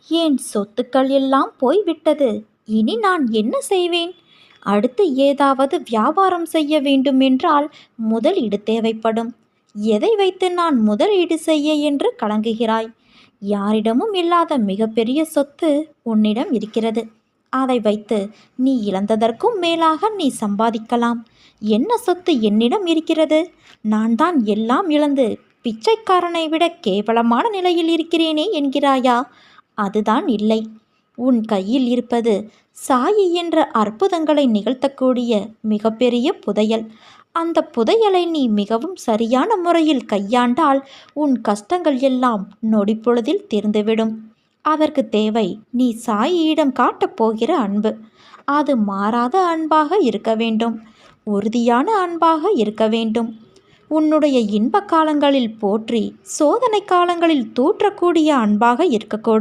என் சொத்துக்கள் எல்லாம் போய்விட்டது. இனி நான் என்ன செய்வேன்? அடுத்து ஏதாவது வியாபாரம் செய்ய வேண்டுமென்றால் முதலீடு தேவைப்படும். எதை வைத்து நான் முதலீடு செய்ய என்று கலங்குகிறாய்? யாரிடமும் இல்லாத மிகப்பெரிய சொத்து உன்னிடம் இருக்கிறது. அதை வைத்து நீ இழந்ததற்கும் மேலாக நீ சம்பாதிக்கலாம். என்ன சொத்து என்னிடம் இருக்கிறது? நான் தான் எல்லாம் இழந்து பிச்சைக்காரனை விட கேவலமான நிலையில் இருக்கிறேனே என்கிறாயா? அதுதான் இல்லை. உன் கையில் இருப்பது சாயி என்ற அற்புதங்களை நிகழ்த்தக்கூடிய மிகப்பெரிய புதையல். அந்த புதையலை நீ மிகவும் சரியான முறையில் கையாண்டால் உன் கஷ்டங்கள் எல்லாம் நொடிப்பொழுதில் தீர்ந்துவிடும். அதற்கு தேவை நீ சாயியிடம் காட்டப் போகிற அன்பு. அது மாறாத அன்பாக இருக்க வேண்டும். உறுதியான அன்பாக இருக்க வேண்டும். உன்னுடைய இன்ப காலங்களில் போற்றி சோதனை காலங்களில் தூற்றக்கூடிய அன்பாக இருக்கக்கூடும்.